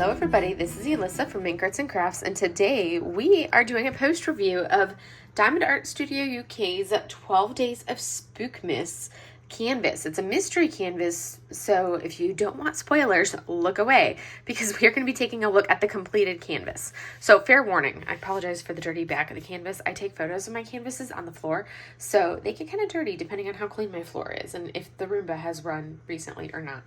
Hello everybody, this is Elissa from Ink Arts and Crafts, and today we are doing a post review of Diamond Art Studio UK's 12 Days of Spookmas canvas. It's a mystery canvas, so if you don't want spoilers, look away, because we're going to be taking a look at the completed canvas. So fair warning, I apologize for the dirty back of the canvas. I take photos of my canvases on the floor, so they get kind of dirty depending on how clean my floor is and if the Roomba has run recently or not.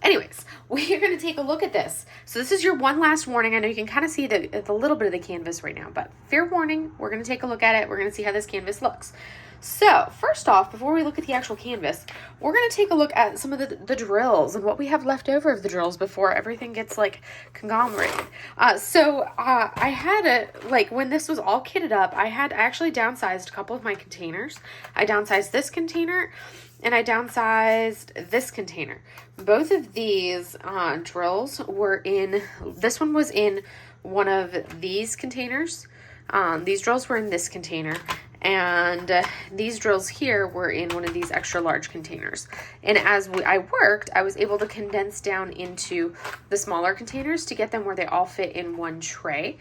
Anyways, we're going to take a look at this. So this is your one last warning. I know you can kind of see the little bit of the canvas right now, but fair warning, we're going to take a look at it. We're going to see how this canvas looks. So first off, before we look at the actual canvas, we're going to take a look at some of the drills and what we have left over of the drills before everything gets like conglomerated. I had when this was all kitted up, I actually downsized a couple of my containers. I downsized this container and I downsized this container. Both of these drills were this one was in one of these containers. These drills were in this container, and these drills here were in one of these extra large containers. And as I worked, I was able to condense down into the smaller containers to get them where they all fit in one tray,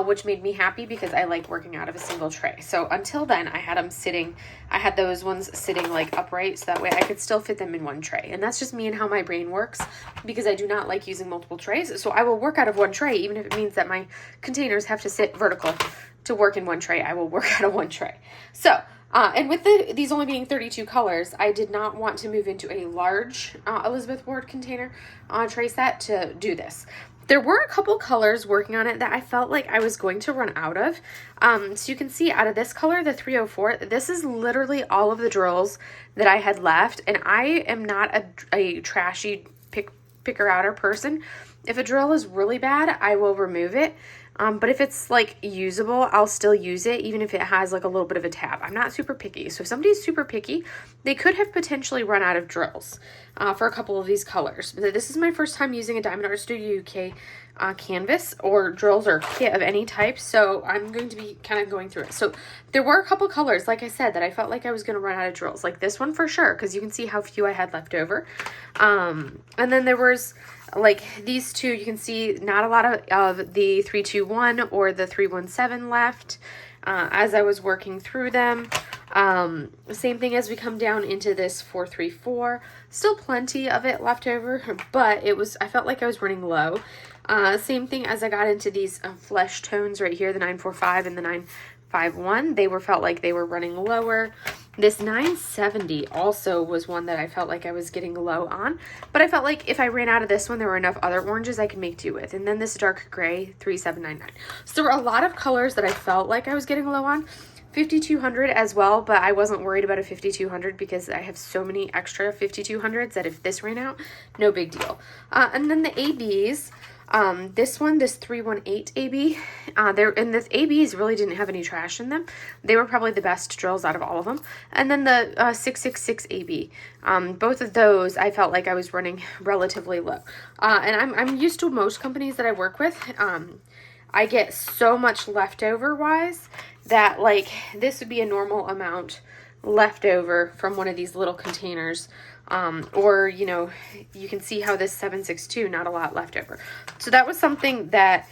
which made me happy because I like working out of a single tray. So until then, I had those ones sitting like upright, so that way I could still fit them in one tray. And that's just me and how my brain works, because I do not like using multiple trays. So I will work out of one tray, even if it means that my containers have to sit vertical to work in one tray. I will work out of one tray. So, and with these only being 32 colors, I did not want to move into a large Elizabeth Ward container tray set to do this. There were a couple colors working on it that I felt like I was going to run out of. So you can see out of this color, the 304, this is literally all of the drills that I had left. And I am not a trashy picker-outer person. If a drill is really bad, I will remove it. But if it's like usable, I'll still use it, even if it has like a little bit of a tab. I'm not super picky. So if somebody's super picky, they could have potentially run out of drills for a couple of these colors. But this is my first time using a Diamond Art Studio UK canvas or drills or kit of any type. So I'm going to be kind of going through it. So there were a couple colors, like I said, that I felt like I was going to run out of drills. Like this one for sure, because you can see how few I had left over. And then there was like these two, you can see not a lot of the 321 or the 317 left as I was working through them. Same thing as we come down into this 434, still plenty of it left over, but I felt like I was running low. Same thing as I got into these flesh tones right here, the 945 and the 951, felt like they were running lower. This 970 also was one that I felt like I was getting low on, but I felt like if I ran out of this one, there were enough other oranges I could make do with. And then this dark gray 3799. So there were a lot of colors that I felt like I was getting low on. 5200 as well, but I wasn't worried about a 5200 because I have so many extra 5200s that if this ran out, no big deal. And then the ABs, this 318 AB, and this ABs really didn't have any trash in them. They were probably the best drills out of all of them. And then the 666 AB, both of those I felt like I was running relatively low. And I'm used to most companies that I work with. I get so much leftover wise that like this would be a normal amount left over from one of these little containers. Or, you know, you can see how this 762, not a lot left over. So that was something that,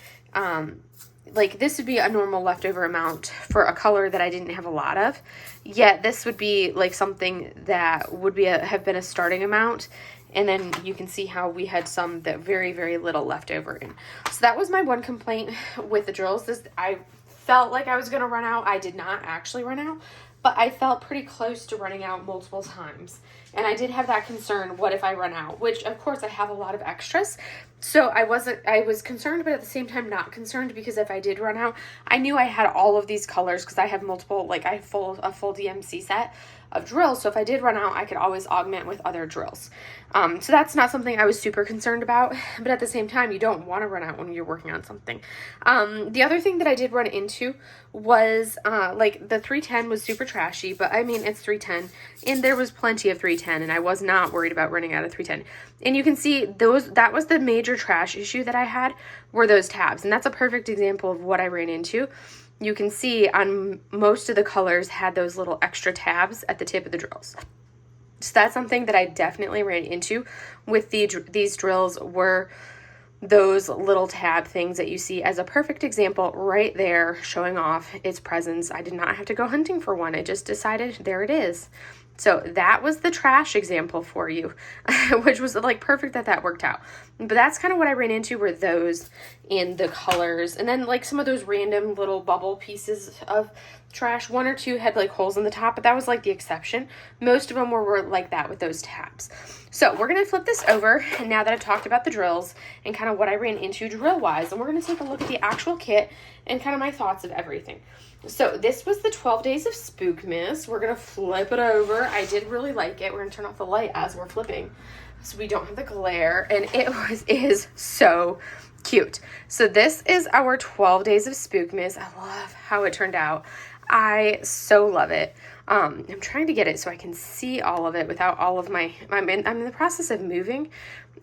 like this would be a normal leftover amount for a color that I didn't have a lot of. Yet this would be like something that would be have been a starting amount. And then you can see how we had some that very, very little left over in. So that was my one complaint with the drills. I felt like I was going to run out. I did not actually run out, but I felt pretty close to running out multiple times. And I did have that concern, what if I run out? Which, of course, I have a lot of extras. So I was concerned, but at the same time not concerned, because if I did run out, I knew I had all of these colors because I have multiple, like I have a full DMC set of drills. So if I did run out, I could always augment with other drills. So that's not something I was super concerned about, but at the same time, you don't want to run out when you're working on something. The other thing that I did run into was like the 310 was super trashy, but I mean, it's 310 and there was plenty of 310 and I was not worried about running out of 310. And you can see that was the major trash issue that I had, were those tabs. And that's a perfect example of what I ran into. You can see on most of the colors had those little extra tabs at the tip of the drills. So that's something that I definitely ran into with these drills, were those little tab things that you see as a perfect example right there, showing off its presence. I did not have to go hunting for one. I just decided there it is. So that was the trash example for you, which was like perfect that worked out. But that's kind of what I ran into, were those in the colors. And then like some of those random little bubble pieces of trash, one or two had like holes in the top, but that was like the exception. Most of them were like that with those tabs. So we're going to flip this over, and now that I've talked about the drills and kind of what I ran into drill wise, and we're going to take a look at the actual kit and kind of my thoughts of everything. So this was the 12 Days of Spookmas. We're going to flip it over. I did really like it. We're going to turn off the light as we're flipping so we don't have the glare, and it is so cute. So this is our 12 Days of Spookmas. I love how it turned out. I so love it. I'm trying to get it so I can see all of it without all of I'm in the process of moving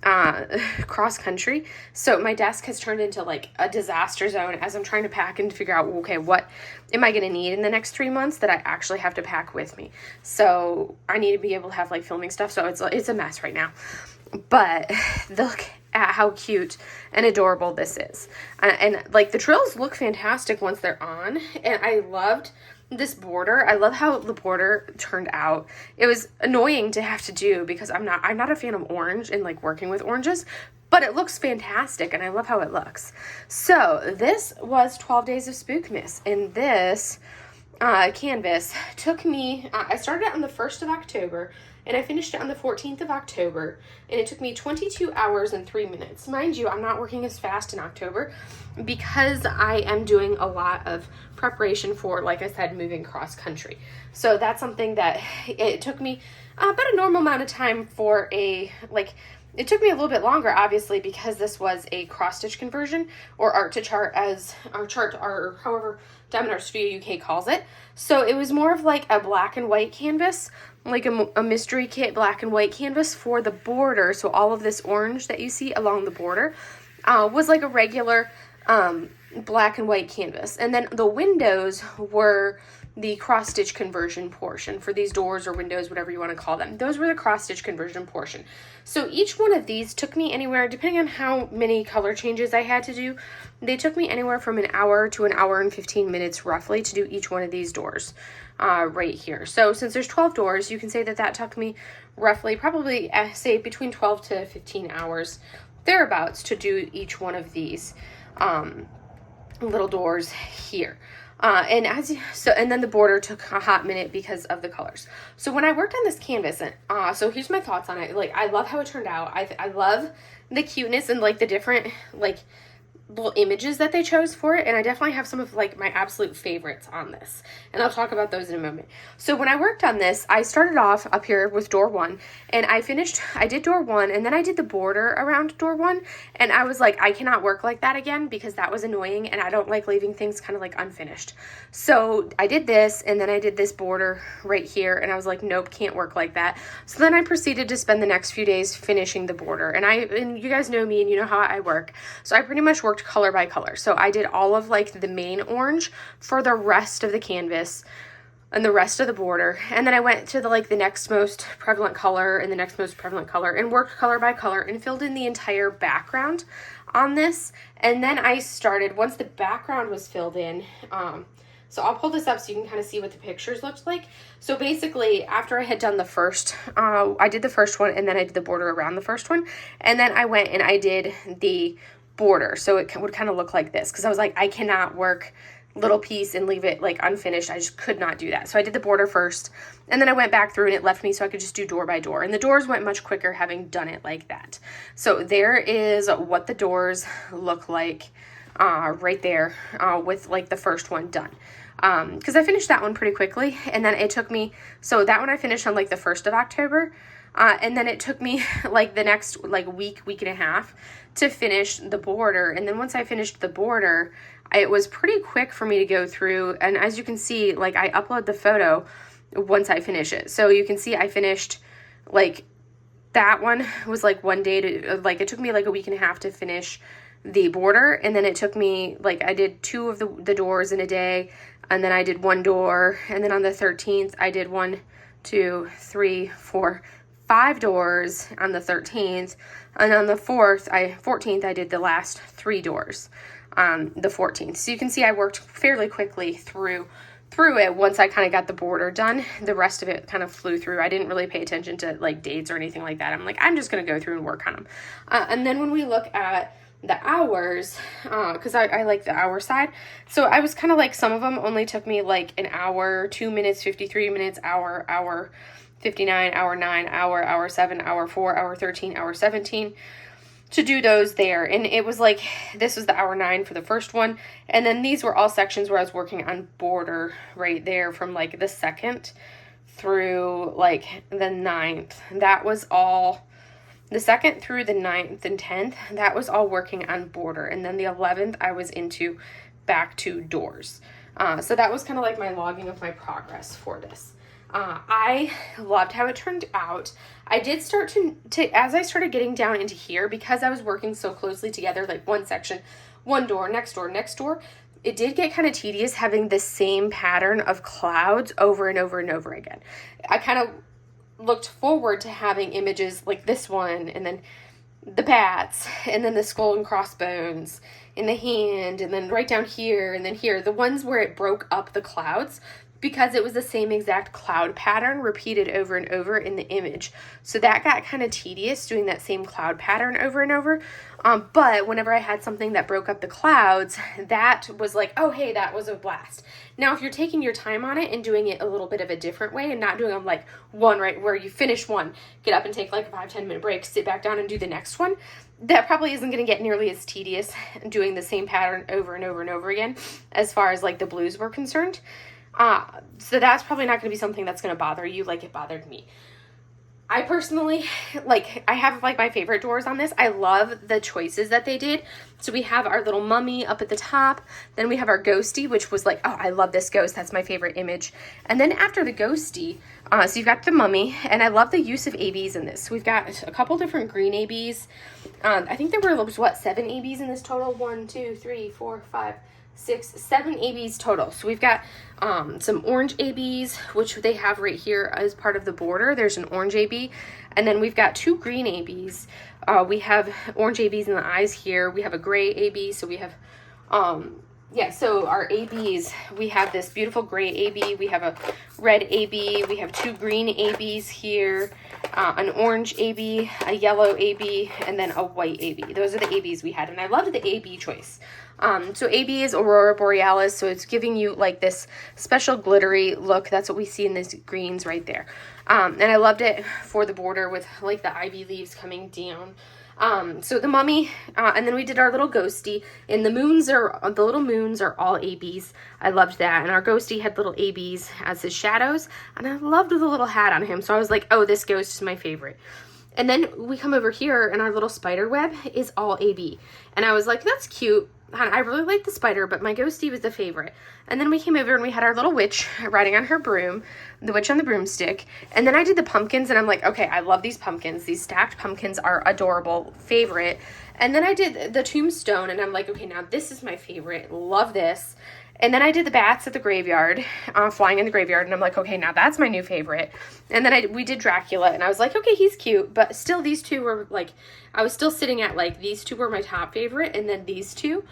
cross country, so my desk has turned into like a disaster zone as I'm trying to pack and figure out, okay, what am I going to need in the next 3 months that I actually have to pack with me. So I need to be able to have like filming stuff, so it's a mess right now. But look at how cute and adorable this is, and like the drills look fantastic once they're on, and I loved this border. I love how the border turned out. It was annoying to have to do because I'm not a fan of orange and like working with oranges, but it looks fantastic and I love how it looks. So this was 12 Days of Spookmas, and this canvas took me, I started it on the 1st of October and I finished it on the 14th of October, and it took me 22 hours and 3 minutes. Mind you, I'm not working as fast in October because I am doing a lot of preparation for, like I said, moving cross country. So that's something that it took me about a normal amount of time for it took me a little bit longer, obviously, because this was a cross-stitch conversion, or art to chart, as our chart, or however Diamond Art Studio UK calls it. So it was more of like a black and white canvas, like a mystery kit black and white canvas for the border. So all of this orange that you see along the border was like a regular black and white canvas. And then the windows were the cross-stitch conversion portion for these doors or windows, whatever you want to call them. Those were the cross-stitch conversion portion. So each one of these took me anywhere, depending on how many color changes I had to do, they took me anywhere from an hour to an hour and 15 minutes roughly to do each one of these doors right here. So since there's 12 doors, you can say that took me roughly, probably say between 12 to 15 hours, thereabouts, to do each one of these little doors here. And then the border took a hot minute because of the colors. So when I worked on this canvas, so here's my thoughts on it. Like, I love how it turned out. I love the cuteness and like the different like little images that they chose for it, and I definitely have some of like my absolute favorites on this, and I'll talk about those in a moment. So when I worked on this, I started off up here with door 1, and I did door 1, and then I did the border around door 1, and I was like, I cannot work like that again because that was annoying, and I don't like leaving things kind of like unfinished. So I did this, and then I did this border right here, and I was like, nope, can't work like that. So then I proceeded to spend the next few days finishing the border, and you guys know me and you know how I work, so I pretty much worked color by color. So I did all of like the main orange for the rest of the canvas and the rest of the border, and then I went to the next most prevalent color and the next most prevalent color and worked color by color and filled in the entire background on this. And then I started, once the background was filled in, so I'll pull this up so you can kind of see what the pictures looked like. So basically, after I had done the first, I did the first one, and then I did the border around the first one, and then I went and I did the border, so it would kind of look like this, because I was like, I cannot work little piece and leave it like unfinished. I just could not do that. So I did the border first, and then I went back through, and it left me so I could just do door by door, and the doors went much quicker having done it like that. So there is what the doors look like right there with like the first one done, because I finished that one pretty quickly, and then it took me, so that one I finished on like the 1st of October, and then it took me like the next like week and a half to finish the border. And then once I finished the border, it was pretty quick for me to go through, and as you can see, like I upload the photo once I finish it, so you can see I finished like that one was like one day to, like, it took me like a week and a half to finish the border, and then it took me like, I did 2 of the doors in a day, and then I did 1 door, and then on the 13th I did 1, 2, 3, 4, 5 doors on the 13th, and on the 14th, I did the last 3 doors on the 14th. So you can see I worked fairly quickly through it. Once I kind of got the border done, the rest of it kind of flew through. I didn't really pay attention to like dates or anything like that. I'm like, I'm just going to go through and work on them. And then when we look at the hours, because I like the hour side, so I was kind of like, some of them only took me like an hour, 2 minutes, 53 minutes, hour 59, hour 9, hour 7, hour 4, hour 13, hour 17 to do those there. And it was like, this was the hour 9 for the first one, and then these were all sections where I was working on border right there from like the 2nd through like the 9th. That was all the 2nd through the 9th and 10th. That was all working on border, and then the 11th I was into back to doors. So that was kind of like my logging of my progress for this. I loved how it turned out. I did start to as I started getting down into here, because I was working so closely together, like one section, one door, next door, next door, it did get kind of tedious having the same pattern of clouds over and over and over again. I kind of looked forward to having images like this one, and then the bats, and then the skull and crossbones, in the hand, and then right down here, and then here, the ones where it broke up the clouds, because it was the same exact cloud pattern repeated over and over in the image. So that got kind of tedious, doing that same cloud pattern over and over. But whenever I had something that broke up the clouds, that was like, oh, hey, that was a blast. Now, if you're taking your time on it and doing it a little bit of a different way, and not doing them like one, right, where you finish one, get up and take like a 5-10 minute break, sit back down and do the next one, that probably isn't going to get nearly as tedious doing the same pattern over and over and over again, as far as like the blues were concerned. So that's probably not going to be something that's going to bother you like it bothered me. I personally, like, I have like my favorite doors on this. I love the choices that they did. So we have our little mummy up at the top. Then we have our ghosty, which was like, oh, I love this ghost. That's my favorite image. And then after the ghosty, so you've got the mummy, and I love the use of ABs in this. We've got a couple different green ABs. I think there were, 7 ABs in this total? 1, 2, 3, 4, 5, 6, 7 ABs total. So we've got some orange ABs, which they have right here as part of the border. There's an orange AB, and then we've got 2 green ABs. We have orange ABs in the eyes here. We have a gray AB, so we have so our ABs, we have this beautiful gray AB, we have a red AB, we have 2 green ABs here, an orange AB, a yellow AB, and then a white AB. Those are the ABs we had, and I loved the AB choice. So AB is Aurora Borealis, so it's giving you like this special glittery look. That's what we see in these greens right there. And I loved it for the border with like the ivy leaves coming down. So the mummy, and then we did our little ghosty, and the little moons are all ABs. I loved that. And our ghosty had little ABs as his shadows, and I loved the little hat on him. So I was like, oh, this ghost is my favorite. And then we come over here, and our little spider web is all AB. And I was like, that's cute. I really like the spider, but my ghosty was the favorite. And then we came over and we had our little witch riding on her broom, the witch on the broomstick. And then I did the pumpkins, and I'm like, okay, I love these pumpkins. These stacked pumpkins are adorable, favorite. And then I did the tombstone, and I'm like, okay, now this is my favorite. Love this. And then I did the bats at the graveyard, flying in the graveyard, and I'm like, okay, now that's my new favorite. And then we did Dracula, and I was like, okay, he's cute, but still these two were like, I was still sitting at like, these two were my top favorite, and then these two.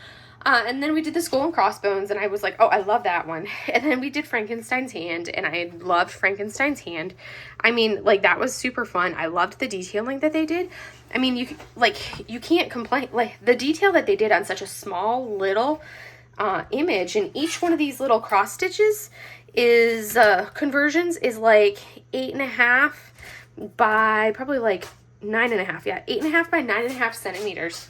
And then we did the skull and crossbones, and I was like, oh, I love that one. And then we did Frankenstein's hand, and I loved Frankenstein's hand. I mean, like, that was super fun. I loved the detailing that they did. I mean, you can't complain. Like, the detail that they did on such a small little image, and each one of these little cross stitches is conversions is like 8.5 by probably like 9.5. Yeah, 8.5 by 9.5 centimeters.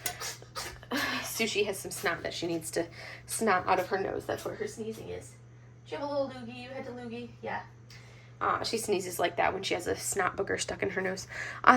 Sushi has some snot that she needs to snot out of her nose. That's where her sneezing is. Do you have a little loogie? You had a loogie? Yeah. She sneezes like that when she has a snot booger stuck in her nose.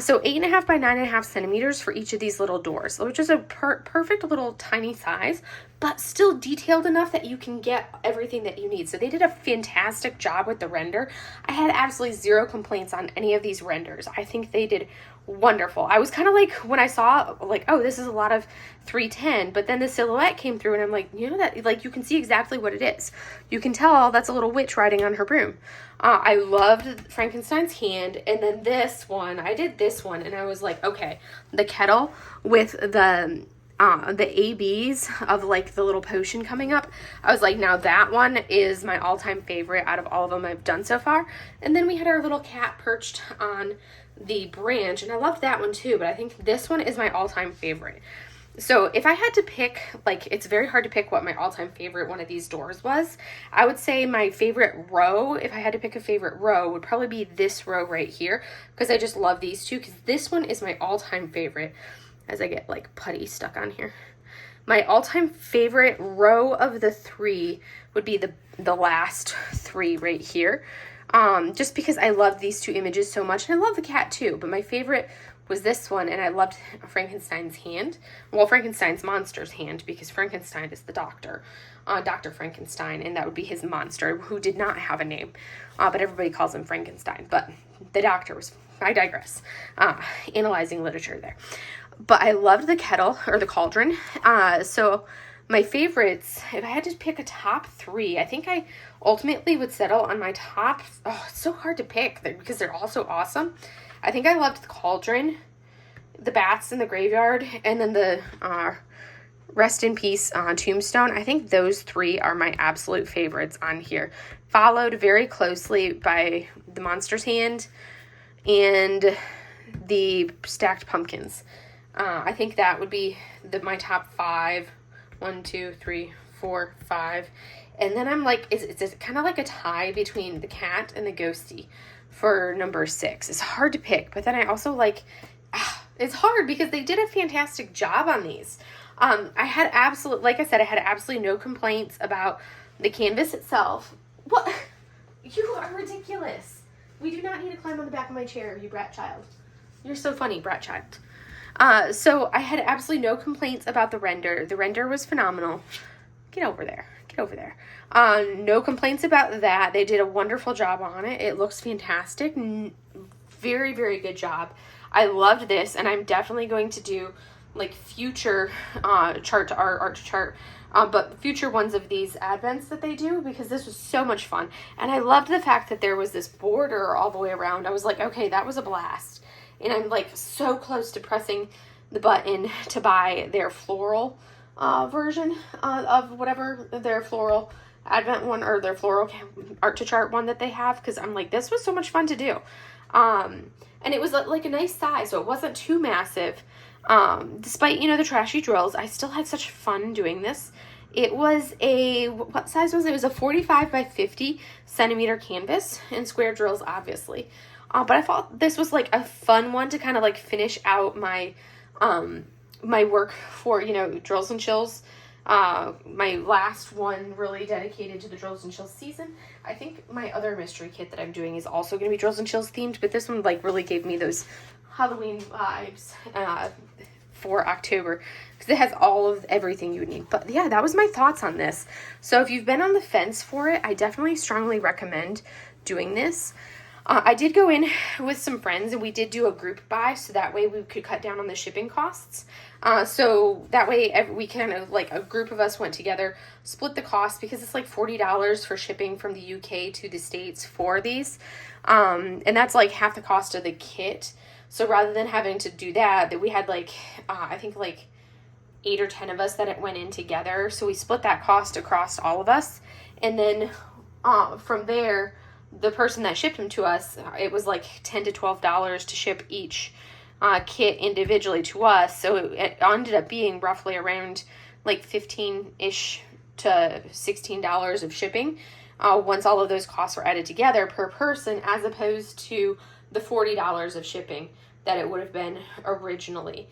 So 8.5 by 9.5 centimeters for each of these little doors, which is a perfect little tiny size, but still detailed enough that you can get everything that you need. So they did a fantastic job with the render. I had absolutely zero complaints on any of these renders. I think they did wonderful. I was kind of like, when I saw, like, oh, this is a lot of 310, but then the silhouette came through and I'm like, you know, that, like, you can see exactly what it is. You can tell that's a little witch riding on her broom. I loved Frankenstein's hand, and then this one, I did this one, and I was like, okay, the kettle with the ABs of, like, the little potion coming up. I was like, now that one is my all-time favorite out of all of them I've done so far. And then we had our little cat perched on the branch, and I loved that one too, but I think this one is my all-time favorite. So if I had to pick, like, it's very hard to pick what my all-time favorite one of these doors was. I would say my favorite row, if I had to pick a favorite row, would probably be this row right here, because I just love these two, because this one is my all-time favorite. As I get, like, putty stuck on here. My all-time favorite row of the three would be the last three right here. Just because I love these two images so much, and I love the cat too, but my favorite was this one, and I loved Frankenstein's hand. Well, Frankenstein's monster's hand, because Frankenstein is the doctor. Dr. Frankenstein, and that would be his monster, who did not have a name, but everybody calls him Frankenstein. But the doctor was, I digress, analyzing literature there. But I loved the kettle, or the cauldron. So my favorites, if I had to pick a top three, I think I ultimately would settle on my top. Oh, it's so hard to pick because they're all so awesome. I think I loved the cauldron, the bats in the graveyard, and then the rest in peace tombstone. I think those three are my absolute favorites on here. Followed very closely by the monster's hand and the stacked pumpkins. I think that would be my top five. 1, 2, 3, 4, 5. And then I'm like, it's kind of like a tie between the cat and the ghosty for number 6. It's hard to pick, but then I also like, it's hard because they did a fantastic job on these. I had absolutely no complaints about the canvas itself. What? You are ridiculous. We do not need to climb on the back of my chair, you brat child. You're so funny, brat child. So I had absolutely no complaints about the render. The render was phenomenal. Get over there. No complaints about that. They did a wonderful job on it. It looks fantastic. Very, very good job. I loved this, and I'm definitely going to do, like, future chart to art to chart, but future ones of these advents that they do, because this was so much fun. And I loved the fact that there was this border all the way around. I was like, okay, that was a blast. And I'm, like, so close to pressing the button to buy their floral version of whatever, their floral advent one, or their floral art to chart one that they have, because I'm like, this was so much fun to do. And it was, like, a nice size, so it wasn't too massive. Despite, the trashy drills, I still had such fun doing this. It was what size was it? It was a 45 by 50 centimeter canvas, and square drills, obviously. But I thought this was, like, a fun one to kind of, like, finish out my my work for, Drills and Chills. My last one really dedicated to the Drills and Chills season. I think my other mystery kit that I'm doing is also going to be Drills and Chills themed, but this one, like, really gave me those Halloween vibes for October, because it has all of everything you would need. But yeah, that was my thoughts on this. So if you've been on the fence for it, I definitely strongly recommend doing this. I did go in with some friends, and we did do a group buy, so that way we could cut down on the shipping costs. So that way we kind of, like, a group of us went together, split the cost, because it's like $40 for shipping from the UK to the States for these. And that's, like, half the cost of the kit. So rather than having to do that we had, like, I think, like, 8 or 10 of us that it went in together. So we split that cost across all of us. And then from there, the person that shipped them to us, it was like $10 to $12 to ship each kit individually to us. So it ended up being roughly around, like, $15-ish to $16 of shipping once all of those costs were added together per person, as opposed to the $40 of shipping that it would have been originally,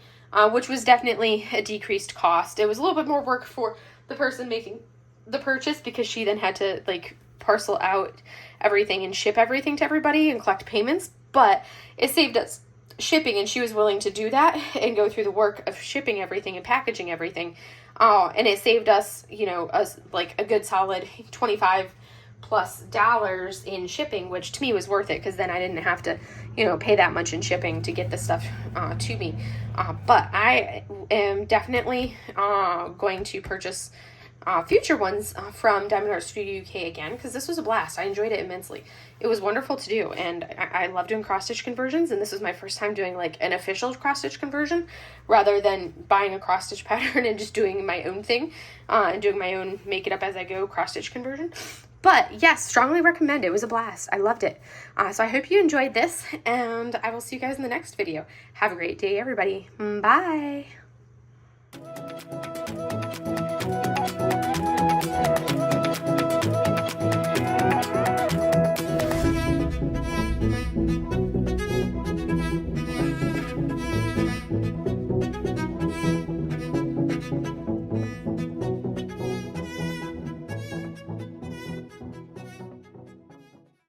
which was definitely a decreased cost. It was a little bit more work for the person making the purchase, because she then had to, like, parcel out everything and ship everything to everybody and collect payments, but it saved us shipping, and she was willing to do that and go through the work of shipping everything and packaging everything, and it saved us, like, a good solid $25 plus dollars in shipping, which to me was worth it because then I didn't have to, you know, pay that much in shipping to get the stuff to me. But I am definitely going to purchase future ones from Diamond Art Studio UK again, because this was a blast. I enjoyed it immensely. It was wonderful to do, and I love doing cross-stitch conversions, and this was my first time doing like an official cross-stitch conversion rather than buying a cross-stitch pattern and just doing my own thing and doing my own make it up as I go cross-stitch conversion. But yes, strongly recommend it. It was a blast. I loved it. So I hope you enjoyed this, and I will see you guys in the next video. Have a great day, everybody. Bye.